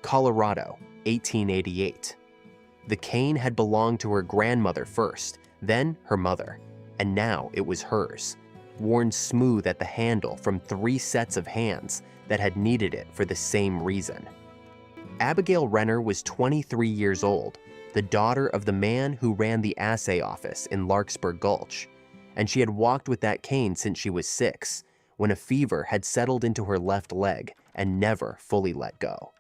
Colorado, 1888. The cane had belonged to her grandmother first, then her mother, and now it was hers, worn smooth at the handle from 3 sets of hands that had needed it for the same reason. Abigail Renner was 23 years old, the daughter of the man who ran the assay office in Larkspur Gulch, and she had walked with that cane since she was 6, when a fever had settled into her left leg and never fully let go.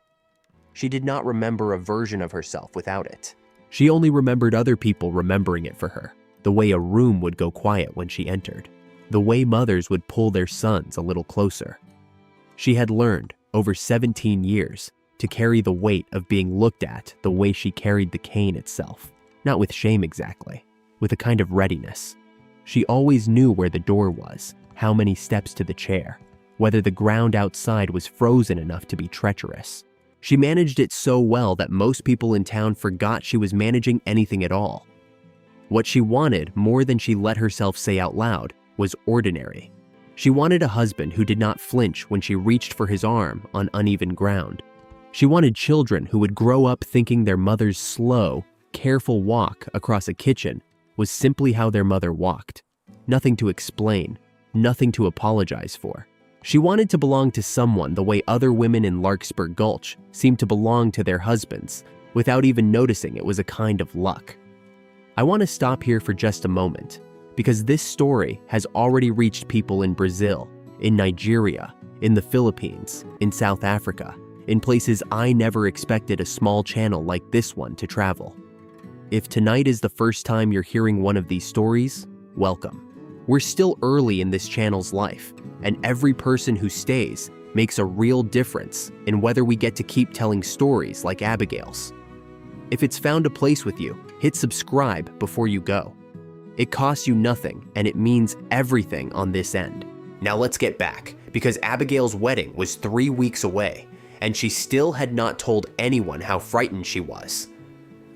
She did not remember a version of herself without it. She only remembered other people remembering it for her, the way a room would go quiet when she entered, the way mothers would pull their sons a little closer. She had learned, over 17 years, to carry the weight of being looked at the way she carried the cane itself, not with shame exactly, with a kind of readiness. She always knew where the door was, how many steps to the chair, whether the ground outside was frozen enough to be treacherous. She managed it so well that most people in town forgot she was managing anything at all. What she wanted, more than she let herself say out loud, was ordinary. She wanted a husband who did not flinch when she reached for his arm on uneven ground. She wanted children who would grow up thinking their mother's slow, careful walk across a kitchen was simply how their mother walked. Nothing to explain, nothing to apologize for. She wanted to belong to someone the way other women in Larkspur Gulch seemed to belong to their husbands, without even noticing it was a kind of luck. I want to stop here for just a moment, because this story has already reached people in Brazil, in Nigeria, in the Philippines, in South Africa, in places I never expected a small channel like this one to travel. If tonight is the first time you're hearing one of these stories, welcome. We're still early in this channel's life, and every person who stays makes a real difference in whether we get to keep telling stories like Abigail's. If it's found a place with you, hit subscribe before you go. It costs you nothing, and it means everything on this end. Now let's get back, because Abigail's wedding was 3 weeks away, and she still had not told anyone how frightened she was.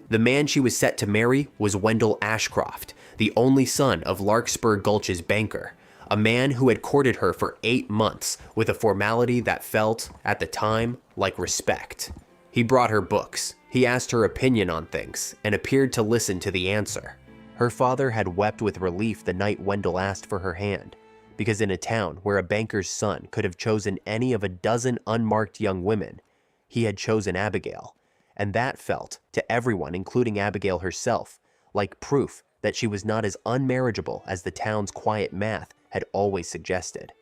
The man she was set to marry was Wendell Ashcroft, the only son of Larkspur Gulch's banker, a man who had courted her for 8 months with a formality that felt, at the time, like respect. He brought her books, he asked her opinion on things, and appeared to listen to the answer. Her father had wept with relief the night Wendell asked for her hand, because in a town where a banker's son could have chosen any of a dozen unmarked young women, he had chosen Abigail, and that felt, to everyone including Abigail herself, like proof that she was not as unmarriageable as the town's quiet math had always suggested.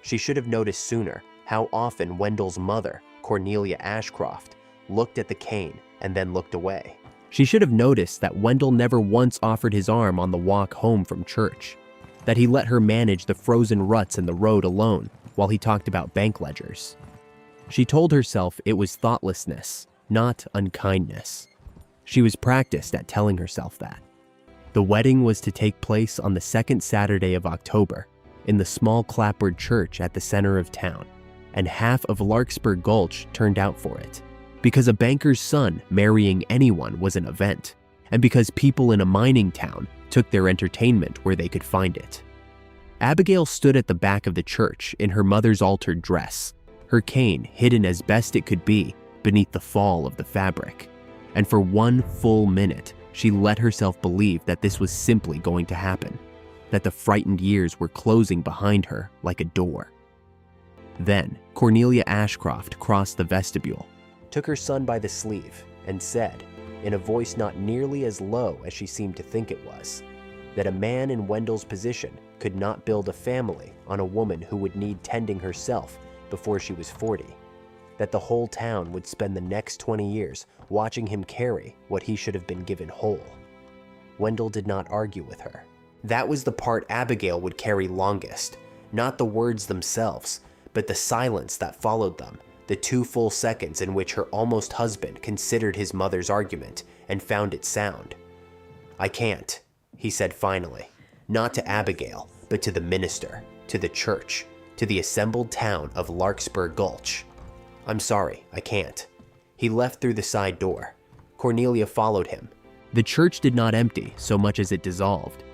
She should have noticed sooner how often Wendell's mother, Cornelia Ashcroft, looked at the cane and then looked away. She should have noticed that Wendell never once offered his arm on the walk home from church, that he let her manage the frozen ruts in the road alone while he talked about bank ledgers. She told herself it was thoughtlessness, not unkindness. She was practiced at telling herself that. The wedding was to take place on the second Saturday of October in the small clapboard church at the center of town, and half of Larkspur Gulch turned out for it, because a banker's son marrying anyone was an event, and because people in a mining town took their entertainment where they could find it. Abigail stood at the back of the church in her mother's altered dress, her cane hidden as best it could be beneath the fall of the fabric, and for 1 full minute, she let herself believe that this was simply going to happen, that the frightened years were closing behind her like a door. Then, Cornelia Ashcroft crossed the vestibule, took her son by the sleeve, and said, in a voice not nearly as low as she seemed to think it was, that a man in Wendell's position could not build a family on a woman who would need tending herself before she was 40, that the whole town would spend the next 20 years watching him carry what he should have been given whole. Wendell did not argue with her. That was the part Abigail would carry longest, not the words themselves, but the silence that followed them, the 2 full seconds in which her almost husband considered his mother's argument and found it sound. "I can't," he said finally, not to Abigail, but to the minister, to the church, to the assembled town of Larkspur Gulch. "I'm sorry, I can't." He left through the side door. Cornelia followed him. The church did not empty so much as it dissolved,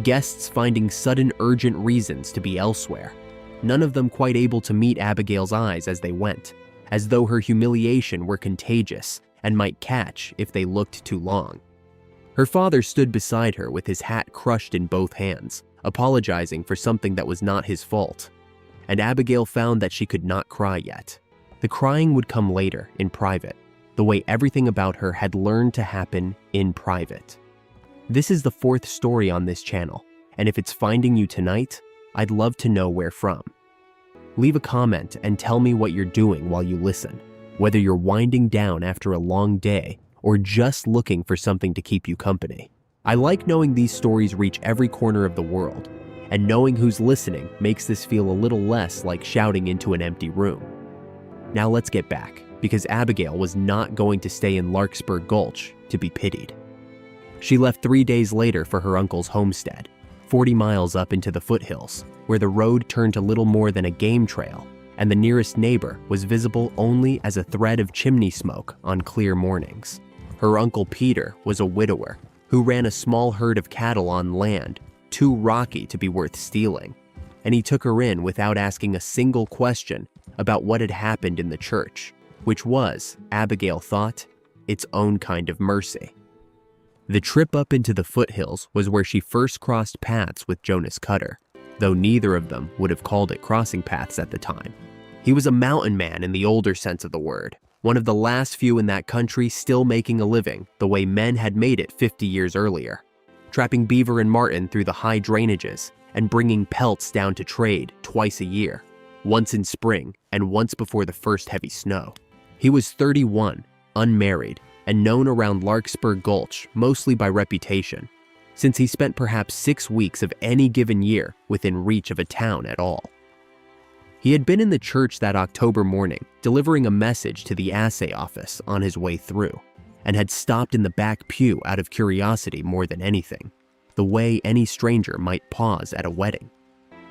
guests finding sudden urgent reasons to be elsewhere, none of them quite able to meet Abigail's eyes as they went, as though her humiliation were contagious and might catch if they looked too long. Her father stood beside her with his hat crushed in both hands, apologizing for something that was not his fault. And Abigail found that she could not cry yet. The crying would come later, in private, the way everything about her had learned to happen in private. This is the 4th story on this channel, and if it's finding you tonight, I'd love to know where from. Leave a comment and tell me what you're doing while you listen, whether you're winding down after a long day or just looking for something to keep you company. I like knowing these stories reach every corner of the world, and knowing who's listening makes this feel a little less like shouting into an empty room. Now let's get back, because Abigail was not going to stay in Larkspur Gulch to be pitied. She left 3 days later for her uncle's homestead, 40 miles up into the foothills, where the road turned to little more than a game trail, and the nearest neighbor was visible only as a thread of chimney smoke on clear mornings. Her uncle Peter was a widower who ran a small herd of cattle on land too rocky to be worth stealing, and he took her in without asking a single question about what had happened in the church, which was, Abigail thought, its own kind of mercy. The trip up into the foothills was where she first crossed paths with Jonas Cutter, though neither of them would have called it crossing paths at the time. He was a mountain man in the older sense of the word, one of the last few in that country still making a living the way men had made it 50 years earlier, trapping beaver and marten through the high drainages and bringing pelts down to trade twice a year, once in spring and once before the first heavy snow. He was 31, unmarried, and known around Larkspur Gulch mostly by reputation, since he spent perhaps 6 weeks of any given year within reach of a town at all. He had been in the church that October morning, delivering a message to the assay office on his way through, and had stopped in the back pew out of curiosity more than anything, the way any stranger might pause at a wedding.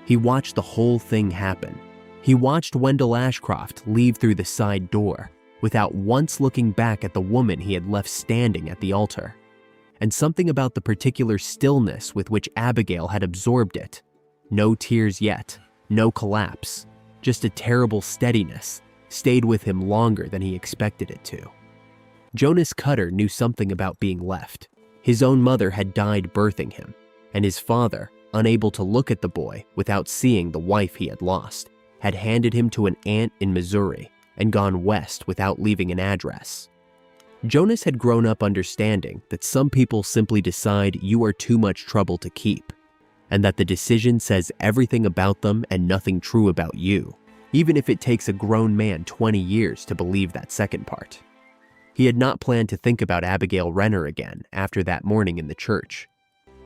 He watched the whole thing happen. He watched Wendell Ashcroft leave through the side door, without once looking back at the woman he had left standing at the altar. And something about the particular stillness with which Abigail had absorbed it, no tears yet, no collapse, just a terrible steadiness, stayed with him longer than he expected it to. Jonas Cutter knew something about being left. His own mother had died birthing him, and his father, unable to look at the boy without seeing the wife he had lost, had handed him to an aunt in Missouri and gone west without leaving an address. Jonas had grown up understanding that some people simply decide you are too much trouble to keep, and that the decision says everything about them and nothing true about you, even if it takes a grown man 20 years to believe that second part. He had not planned to think about Abigail Renner again after that morning in the church.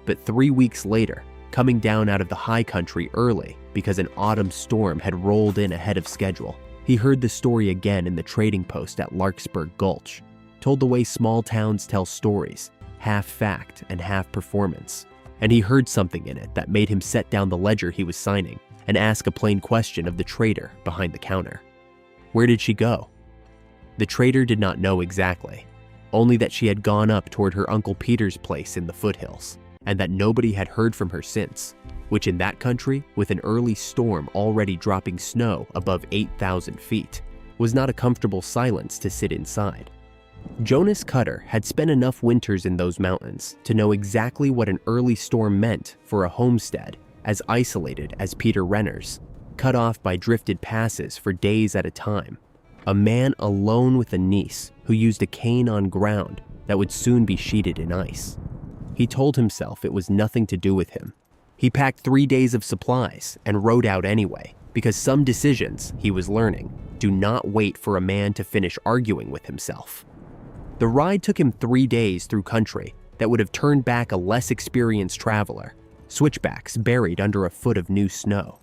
But 3 weeks later, coming down out of the high country early because an autumn storm had rolled in ahead of schedule, he heard the story again in the trading post at Larkspur Gulch, told the way small towns tell stories, half fact and half performance. And he heard something in it that made him set down the ledger he was signing and ask a plain question of the trader behind the counter. Where did she go? The trader did not know exactly, only that she had gone up toward her Uncle Peter's place in the foothills, and that nobody had heard from her since, which in that country, with an early storm already dropping snow above 8,000 feet, was not a comfortable silence to sit inside. Jonas Cutter had spent enough winters in those mountains to know exactly what an early storm meant for a homestead as isolated as Peter Renner's, cut off by drifted passes for days at a time. A man alone with a niece who used a cane on ground that would soon be sheeted in ice. He told himself it was nothing to do with him. He packed 3 days of supplies and rode out anyway, because some decisions, he was learning, do not wait for a man to finish arguing with himself. The ride took him 3 days through country that would have turned back a less experienced traveler, switchbacks buried under a foot of new snow,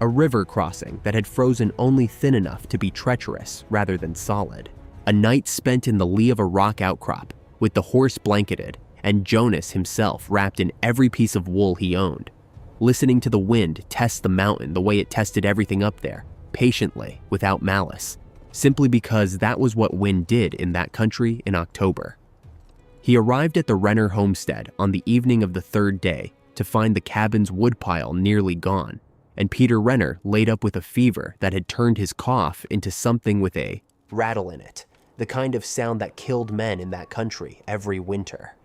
a river crossing that had frozen only thin enough to be treacherous rather than solid, a night spent in the lee of a rock outcrop with the horse blanketed and Jonas himself wrapped in every piece of wool he owned, listening to the wind test the mountain the way it tested everything up there, patiently, without malice, simply because that was what wind did in that country in October. He arrived at the Renner homestead on the evening of the 3rd day to find the cabin's woodpile nearly gone, and Peter Renner laid up with a fever that had turned his cough into something with a rattle in it, the kind of sound that killed men in that country every winter.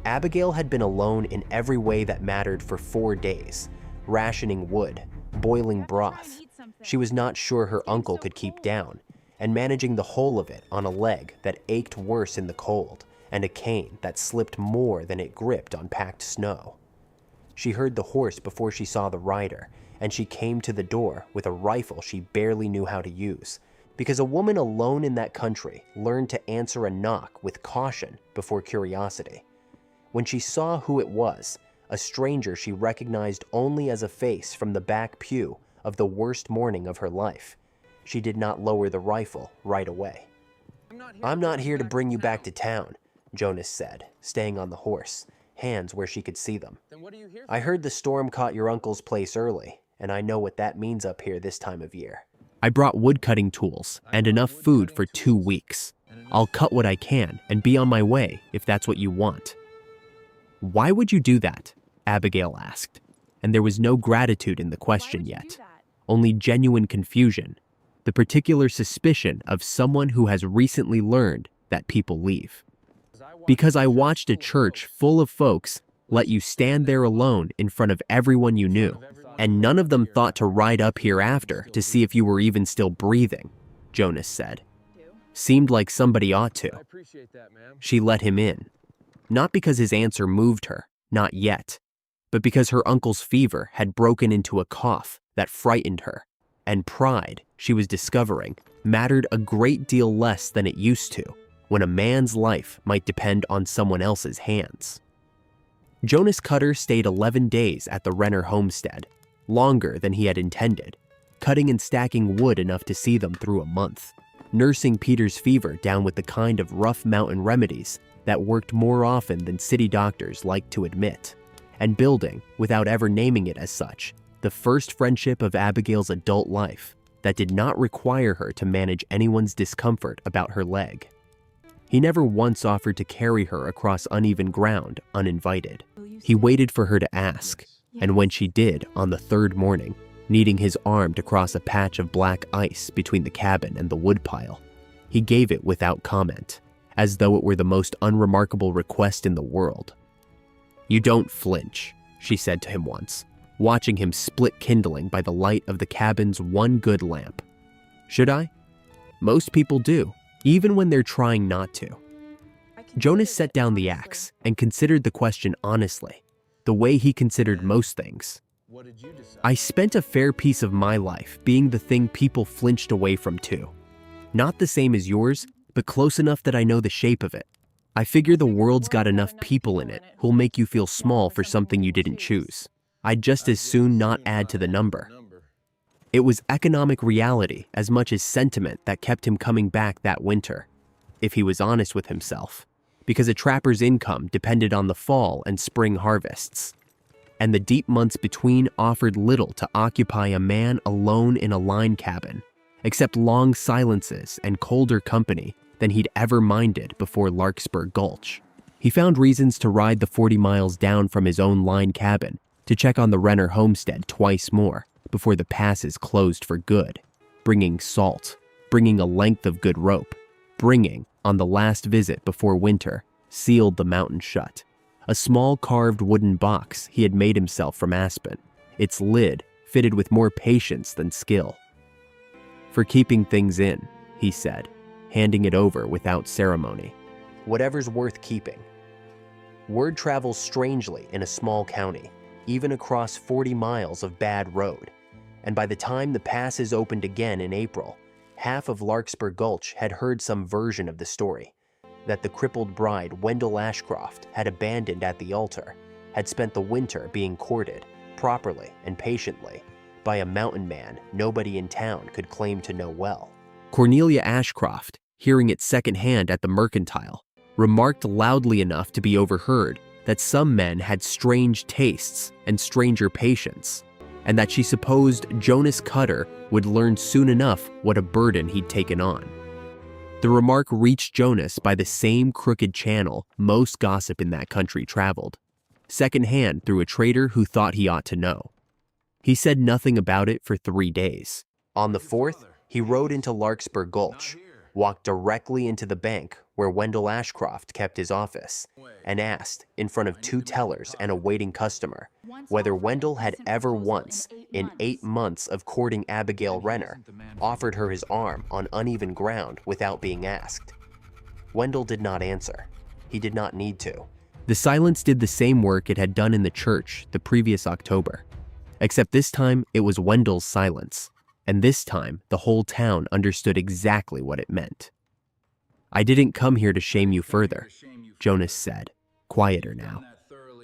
Abigail had been alone in every way that mattered for 4 days, rationing wood, boiling broth. She was not sure her uncle could keep down, and managing the whole of it on a leg that ached worse in the cold and a cane that slipped more than it gripped on packed snow. She heard the horse before she saw the rider, and she came to the door with a rifle she barely knew how to use, because a woman alone in that country learned to answer a knock with caution before curiosity. When she saw who it was, a stranger she recognized only as a face from the back pew of the worst morning of her life, she did not lower the rifle right away. "I'm not here to bring you back to town," Jonas said, staying on the horse, hands where she could see them. "I heard the storm caught your uncle's place early, and I know what that means up here this time of year. I brought wood-cutting tools and enough food for 2 weeks. I'll cut what I can and be on my way if that's what you want." "Why would you do that?" Abigail asked, and there was no gratitude in the question yet, only genuine confusion, the particular suspicion of someone who has recently learned that people leave. "Because I watched a church full of folks let you stand there alone in front of everyone you knew, and none of them thought to ride up here after to see if you were even still breathing," Jonas said. "Seemed like somebody ought to." She let him in, not because his answer moved her, not yet, but because her uncle's fever had broken into a cough that frightened her, and pride, she was discovering, mattered a great deal less than it used to when a man's life might depend on someone else's hands. Jonas Cutter stayed 11 days at the Renner homestead, longer than he had intended, cutting and stacking wood enough to see them through a month, nursing Peter's fever down with the kind of rough mountain remedies that worked more often than city doctors liked to admit, and building, without ever naming it as such, the first friendship of Abigail's adult life that did not require her to manage anyone's discomfort about her leg. He never once offered to carry her across uneven ground uninvited. He waited for her to ask, and when she did on the 3rd morning, needing his arm to cross a patch of black ice between the cabin and the woodpile, he gave it without comment, as though it were the most unremarkable request in the world. "You don't flinch," she said to him once, watching him split kindling by the light of the cabin's one good lamp. "Should I? Most people do, even when they're trying not to." Jonas set down the axe and considered the question honestly, the way he considered most things. "I spent a fair piece of my life being the thing people flinched away from too. Not the same as yours, but close enough that I know the shape of it. I figure the world's got enough people in it who'll make you feel small for something you didn't choose. I'd just as soon not add to the number." It was economic reality as much as sentiment that kept him coming back that winter, if he was honest with himself, because a trapper's income depended on the fall and spring harvests, and the deep months between offered little to occupy a man alone in a line cabin, except long silences and colder company than he'd ever minded before Larkspur Gulch. He found reasons to ride the 40 miles down from his own line cabin to check on the Renner homestead twice more before the passes closed for good, bringing salt, bringing a length of good rope, bringing, on the last visit before winter, sealed the mountain shut, a small carved wooden box he had made himself from aspen, its lid fitted with more patience than skill. "For keeping things in," he said, handing it over without ceremony. "Whatever's worth keeping." Word travels strangely in a small county, even across 40 miles of bad road, and by the time the passes opened again in April, half of Larkspur Gulch had heard some version of the story, that the crippled bride Wendell Ashcroft had abandoned at the altar, had spent the winter being courted, properly and patiently, by a mountain man nobody in town could claim to know well. Cornelia Ashcroft, hearing it secondhand at the Mercantile, remarked loudly enough to be overheard that some men had strange tastes and stranger patience, and that she supposed Jonas Cutter would learn soon enough what a burden he'd taken on. The remark reached Jonas by the same crooked channel most gossip in that country traveled, secondhand through a trader who thought he ought to know. He said nothing about it for 3 days. On the 4th, he rode into Larkspur Gulch, walked directly into the bank where Wendell Ashcroft kept his office, and asked, in front of two tellers and a waiting customer, whether Wendell had ever once, in 8 months of courting Abigail Renner, offered her his arm on uneven ground without being asked. Wendell did not answer. He did not need to. The silence did the same work it had done in the church the previous October, except this time it was Wendell's silence, and this time the whole town understood exactly what it meant. "I didn't come here to shame you further," Jonas said, quieter now.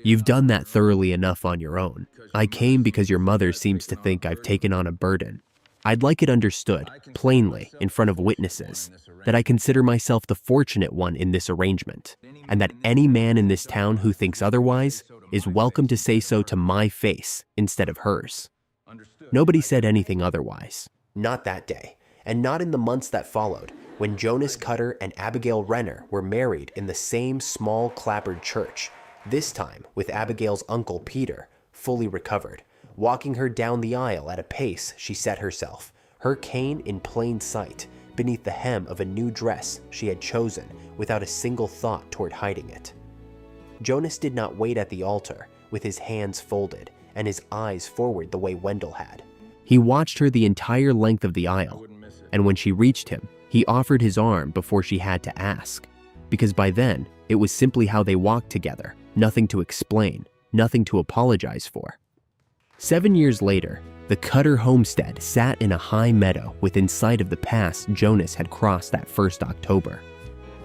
"You've done that thoroughly enough on your own. I came because your mother seems to think I've taken on a burden. I'd like it understood, plainly, in front of witnesses, that I consider myself the fortunate one in this arrangement, and that any man in this town who thinks otherwise is welcome to say so to my face instead of hers." Nobody said anything otherwise. Not that day, and not in the months that followed, when Jonas Cutter and Abigail Renner were married in the same small clapboard church, this time with Abigail's uncle Peter, fully recovered, walking her down the aisle at a pace she set herself, her cane in plain sight, beneath the hem of a new dress she had chosen without a single thought toward hiding it. Jonas did not wait at the altar, with his hands folded and his eyes forward the way Wendell had. He watched her the entire length of the aisle, and when she reached him, he offered his arm before she had to ask, because by then, it was simply how they walked together, nothing to explain, nothing to apologize for. 7 years later, the Cutter homestead sat in a high meadow within sight of the pass Jonas had crossed that first October.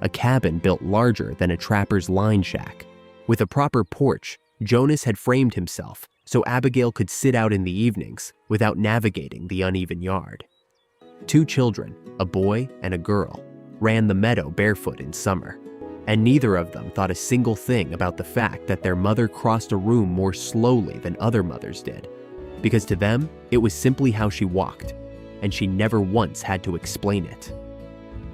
A cabin built larger than a trapper's line shack. With a proper porch, Jonas had framed himself so Abigail could sit out in the evenings without navigating the uneven yard. 2 children, a boy and a girl, ran the meadow barefoot in summer, and neither of them thought a single thing about the fact that their mother crossed a room more slowly than other mothers did, because to them, it was simply how she walked, and she never once had to explain it.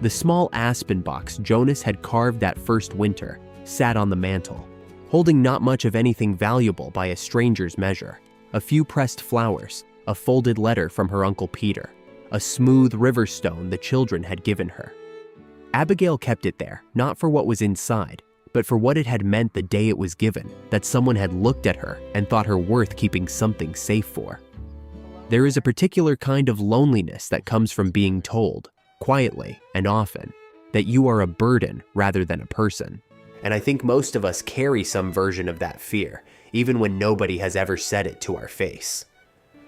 The small aspen box Jonas had carved that first winter sat on the mantel, holding not much of anything valuable by a stranger's measure: a few pressed flowers, a folded letter from her Uncle Peter, a smooth river stone the children had given her. Abigail kept it there, not for what was inside, but for what it had meant the day it was given, that someone had looked at her and thought her worth keeping something safe for. There is a particular kind of loneliness that comes from being told, quietly and often, that you are a burden rather than a person. And I think most of us carry some version of that fear, even when nobody has ever said it to our face.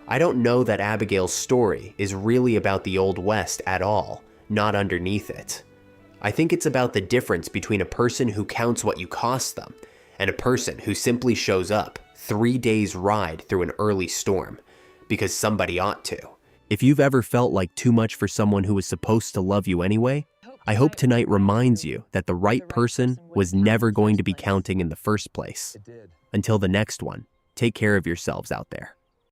I don't know that Abigail's story is really about the Old West at all, not underneath it. I think it's about the difference between a person who counts what you cost them and a person who simply shows up 3 days' ride through an early storm, because somebody ought to. If you've ever felt like too much for someone who was supposed to love you anyway, I hope tonight reminds you that the right person was never going to be counting in the first place. Until the next one, take care of yourselves out there.